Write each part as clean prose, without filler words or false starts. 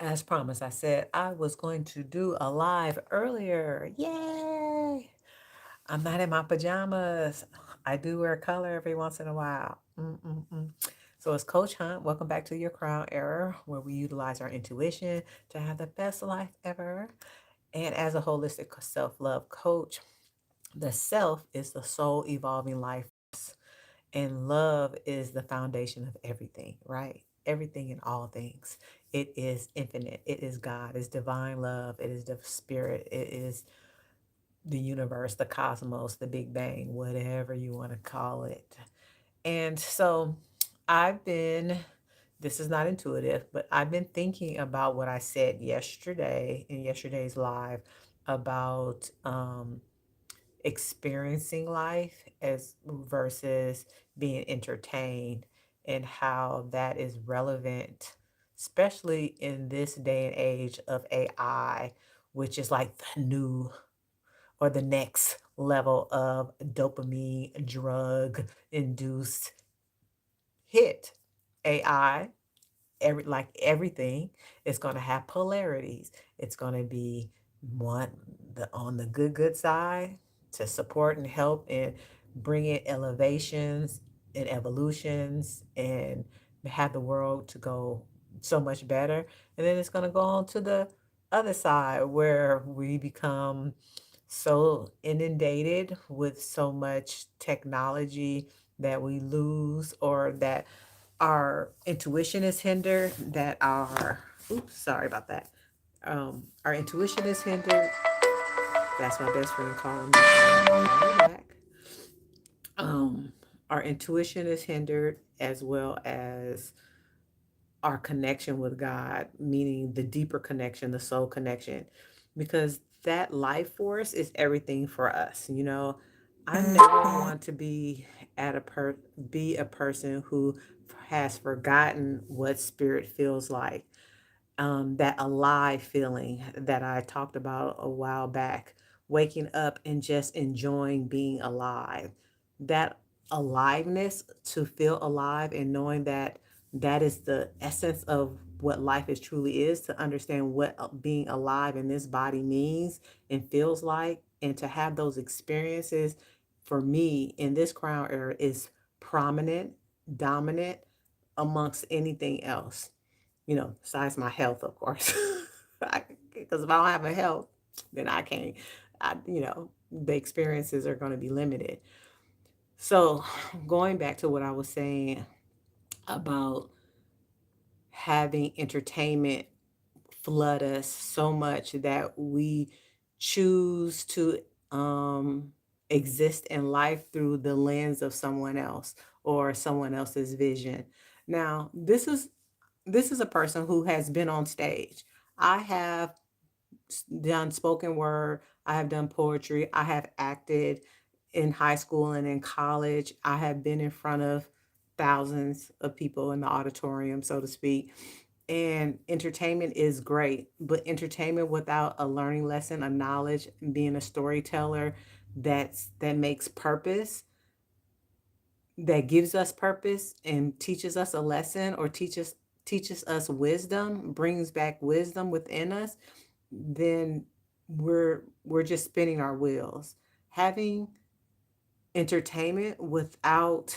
As promised, I said I was going to do a live earlier. Yay! I'm not in my pajamas. I do wear color every once in a while. Mm-mm-mm. So it's Coach Hunt. Welcome back to your Crown Era, where we utilize our intuition to have the best life ever. And as a holistic self love coach, the self is the soul evolving life, and love is the foundation of everything, right? Everything and all things. It is infinite. It is God. It's divine love. It is the spirit. It is the universe, the cosmos, the Big Bang, whatever you want to call it. And so I've been, this is not intuitive, but I've been thinking about what I said yesterday in yesterday's live about experiencing life as versus being entertained, and how that is relevant, especially in this day and age of AI, which is like the new or the next level of dopamine drug induced hit. AI, everything is going to have polarities. It's going to be one on the good side to support and help and bring in elevations and evolutions and have the world to go so much better. And then it's going to go on to the other side where we become so inundated with so much technology that we lose, or that our intuition is hindered, that our oops, sorry about that. Our intuition is hindered. That's my best friend calling me. I'll call her back. Um, our intuition is hindered, as well as our connection with God, meaning the deeper connection, the soul connection, because that life force is everything for us. I never want to be a person who has forgotten what spirit feels like. That alive feeling that I talked about a while back, waking up and just enjoying being alive. That aliveness, to feel alive and knowing that that is the essence of what life is truly is, to understand what being alive in this body means and feels like, and to have those experiences for me in this crown era is prominent, dominant amongst anything else, besides my health, of course. Because if I don't have a health, then I can't, the experiences are going to be limited. So, going back to what I was saying about having entertainment flood us so much that we choose to um, exist in life through the lens of someone else or someone else's vision. Now, this is a person who has been on stage. I have done spoken word, I have done poetry, I have acted in high school and in college. I have been in front of thousands of people in the auditorium, so to speak. And entertainment is great, but entertainment without a learning lesson, a knowledge, being a storyteller that makes purpose, that gives us purpose and teaches us a lesson, or teaches us wisdom, brings back wisdom within us, then we're just spinning our wheels. Having entertainment without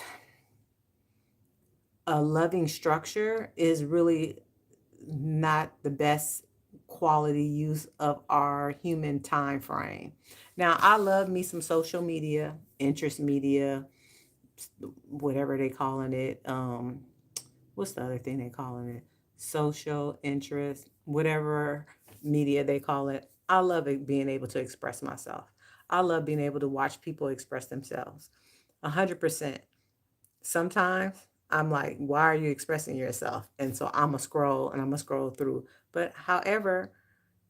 a loving structure is really not the best quality use of our human time frame. Now, I love me some social media, interest media, whatever they calling it. What's the other thing they calling it? Social interest, whatever media they call it. I love it, being able to express myself. I love being able to watch people express themselves. 100%. Sometimes I'm like, why are you expressing yourself? And so I'm gonna scroll through. But however,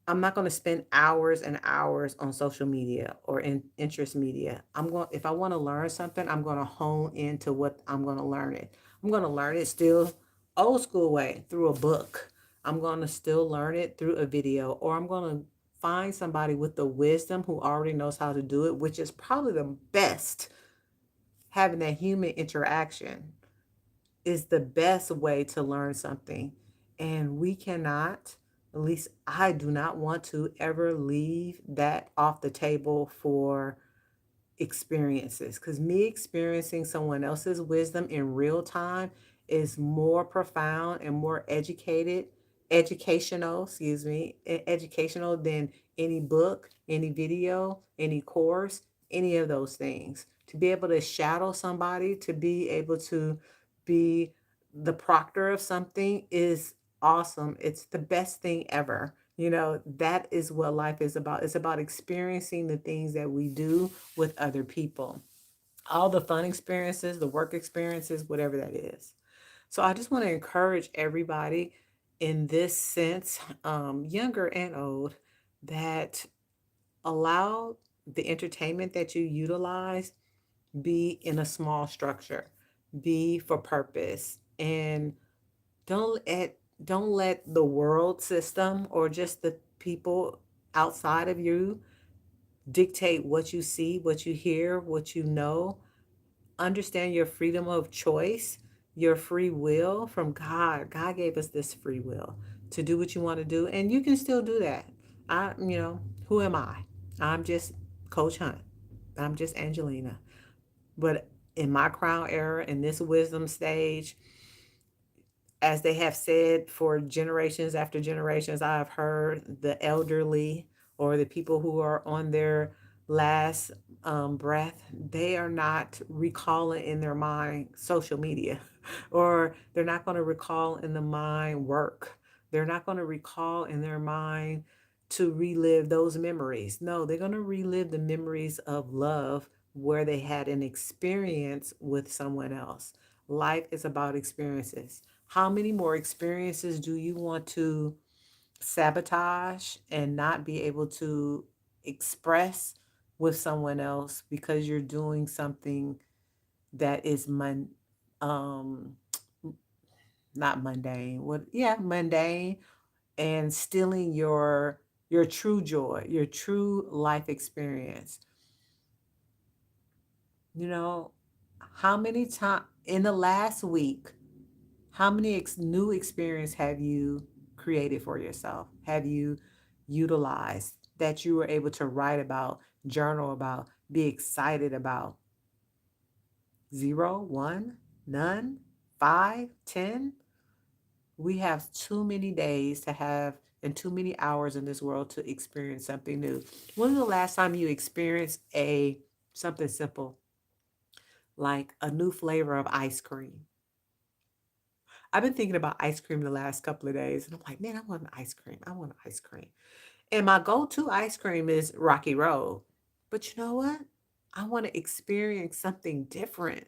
I'm not going to spend hours and hours on social media or in interest media. If I want to learn something, I'm going to hone into what I'm going to learn it. I'm going to learn it still old school way, through a book. I'm going to still learn it through a video, or I'm going to find somebody with the wisdom who already knows how to do it, which is probably the best. Having that human interaction is the best way to learn something. And we cannot At least I do not want to ever leave that off the table for experiences, because me experiencing someone else's wisdom in real time is more profound and more educational than any book, any video, any course, any of those things. To be able to shadow somebody, to be able to be the proctor of something is awesome. It's the best thing ever. That is what life is about. It's about experiencing the things that we do with other people. All the fun experiences, the work experiences, whatever that is. So I just want to encourage everybody in this sense, younger and old, that allow the entertainment that you utilize be in a small structure, be for purpose, and don't let don't let the world system or just the people outside of you dictate what you see, what you hear, what you know. Understand your freedom of choice, your free will from God. God gave us this free will to do what you want to do, and you can still do that. Who am I? I'm just Coach Hunt. I'm just Angelina. But in my crown era, in this wisdom stage, as they have said for generations after generations, I've heard the elderly or the people who are on their last breath, they are not recalling in their mind social media, or they're not going to recall in the mind work. They're not going to recall in their mind to relive those memories. No, they're going to relive the memories of love where they had an experience with someone else. Life is about experiences. How many more experiences do you want to sabotage and not be able to express with someone else because you're doing something that is um not mundane. Mundane, and stealing your true joy, your true life experience. You know, how many times in the last week, how many new experience have you created for yourself? Have you utilized that you were able to write about, journal about, be excited about? Zero, one, none, five, 10? We have too many days to have and too many hours in this world to experience something new. When was the last time you experienced a something simple like a new flavor of ice cream? I've been thinking about ice cream the last couple of days, and I'm like, man, I want an ice cream. I want an ice cream. And my go-to ice cream is Rocky Road. But you know what? I want to experience something different.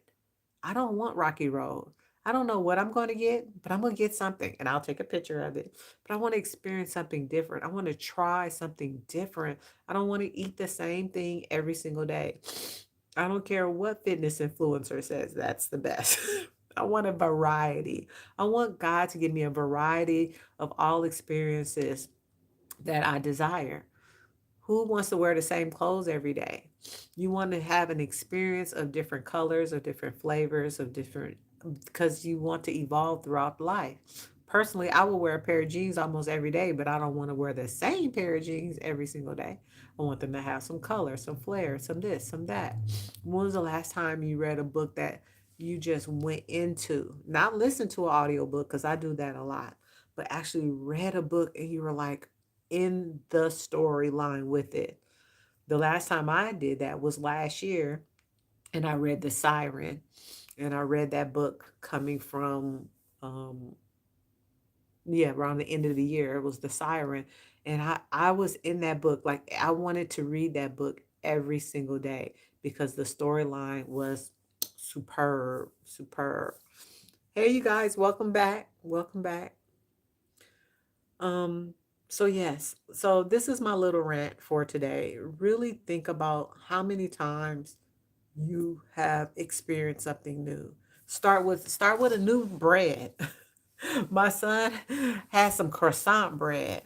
I don't want Rocky Road. I don't know what I'm going to get, but I'm going to get something and I'll take a picture of it. But I want to experience something different. I want to try something different. I don't want to eat the same thing every single day. I don't care what fitness influencer says that's the best. I want a variety. I want God to give me a variety of all experiences that I desire. Who wants to wear the same clothes every day? You want to have an experience of different colors, of different flavors, of different, because you want to evolve throughout life. Personally, I will wear a pair of jeans almost every day, but I don't want to wear the same pair of jeans every single day. I want them to have some color, some flair, some this, some that. When was the last time you read a book that you just went into, not listen to an audiobook, because I do that a lot, but actually read a book and you were like in the storyline with it? The last time I did that was last year, and I read The Siren, and I read that book coming from um, yeah, around the end of the year. It was The Siren. And I was in that book. Like, I wanted to read that book every single day because the storyline was superb, superb. Hey, you guys, welcome back. Welcome back. Um, so yes, so this is my little rant for today. Really think about how many times you have experienced something new. Start with a new bread. My son had some croissant bread,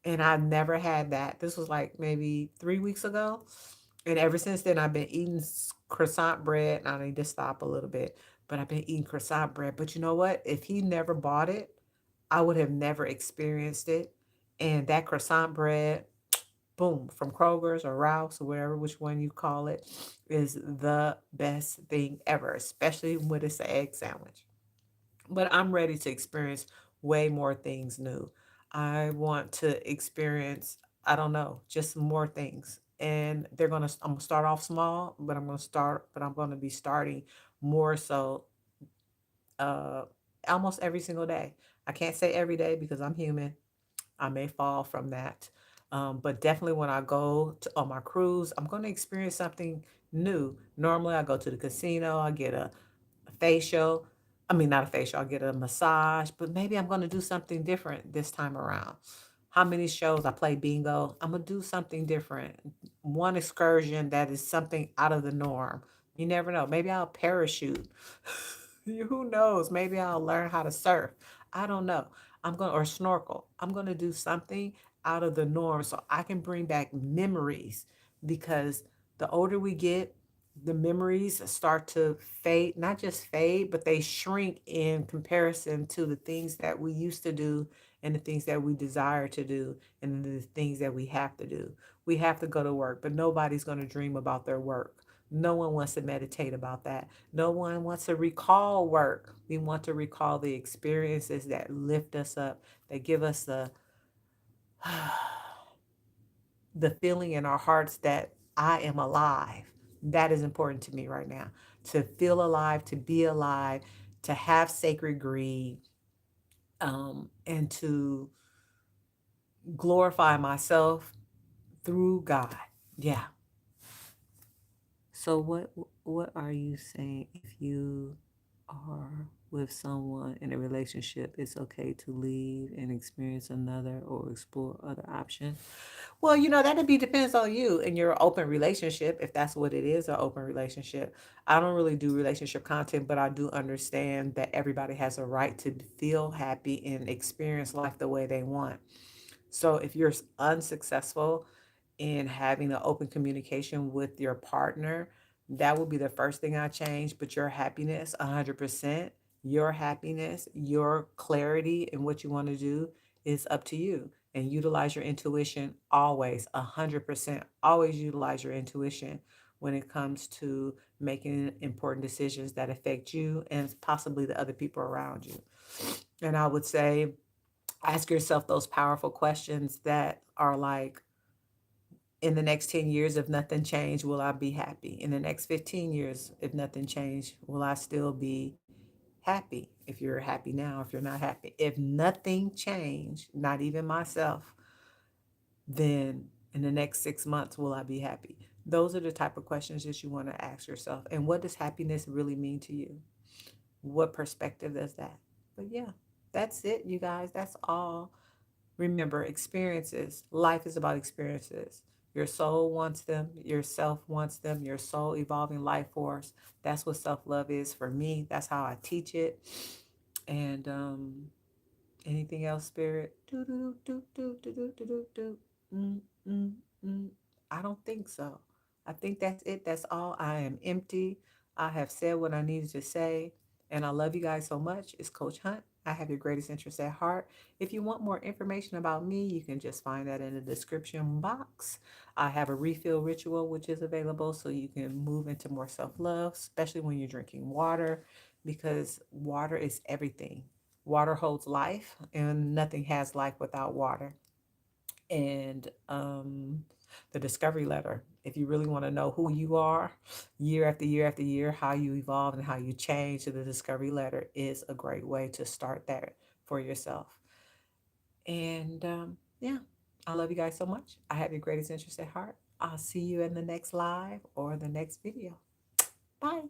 and I've never had that. This was like maybe 3 weeks ago. And ever since then, I've been eating croissant bread. And I need to stop a little bit, but I've been eating croissant bread. But you know what? If he never bought it, I would have never experienced it. And that croissant bread, boom, from Kroger's or Ralph's or whatever, which one you call it, is the best thing ever, especially when it's an egg sandwich. But I'm ready to experience way more things new. I want to experience, I don't know, just more things. And I'm gonna start off small, but I'm gonna be starting more so uh almost every single day. I can't say every day because I'm human. I may fall from that. But definitely when I go on my cruise, I'm going to experience something new. Normally, I go to the casino, I get a facial. I mean, not a facial, I'll get a massage, but maybe I'm going to do something different this time around. How many shows? I play bingo. I'm going to do something different. One excursion that is something out of the norm. You never know. Maybe I'll parachute. Who knows? Maybe I'll learn how to surf. I don't know. Or snorkel. I'm going to do something out of the norm so I can bring back memories, because the older we get, the memories start to fade, not just fade, but they shrink in comparison to the things that we used to do and the things that we desire to do and the things that we have to do. We have to go to work, but nobody's going to dream about their work. No one wants to meditate about that. No one wants to recall work. We want to recall the experiences that lift us up, that give us the feeling in our hearts that I am alive. That is important to me right now. To feel alive, to be alive, to have sacred greed, and to glorify myself through God. Yeah. So what are you saying if you are with someone in a relationship, it's okay to leave and experience another or explore other options? Well, that'd be depends on you and your open relationship, if that's what it is, an open relationship. I don't really do relationship content, but I do understand that everybody has a right to feel happy and experience life the way they want. So if you're unsuccessful in having an open communication with your partner, that would be the first thing I change. But your happiness, 100%, your happiness, your clarity and what you want to do is up to you. And utilize your intuition always, 100%. Always utilize your intuition when it comes to making important decisions that affect you and possibly the other people around you. And I would say, ask yourself those powerful questions that are like, in the next 10 years, if nothing changed, will I be happy? In the next 15 years, if nothing changed, will I still be happy? If you're happy now, if you're not happy. If nothing changed, not even myself, then in the next 6 months, will I be happy? Those are the type of questions that you want to ask yourself. And what does happiness really mean to you? What perspective does that? But yeah, that's it, you guys. That's all. Remember, experiences. Life is about experiences. Your soul wants them. Your self wants them. Your soul evolving life force. That's what self love is for me. That's how I teach it. And anything else, spirit? Do do do do do do do do do. Mm, mm, mm. I don't think so. I think that's it. That's all. I am empty. I have said what I needed to say, and I love you guys so much. It's Coach Hunt. I have your greatest interest at heart. If you want more information about me, you can just find that in the description box. I have a refill ritual which is available so you can move into more self love, especially when you're drinking water, because water is everything. Water holds life, and nothing has life without water. And the discovery letter, if you really want to know who you are year after year after year, how you evolve and how you change, the discovery letter is a great way to start that for yourself. And yeah, I love you guys so much. I have your greatest interest at heart. I'll see you in the next live or the next video. Bye.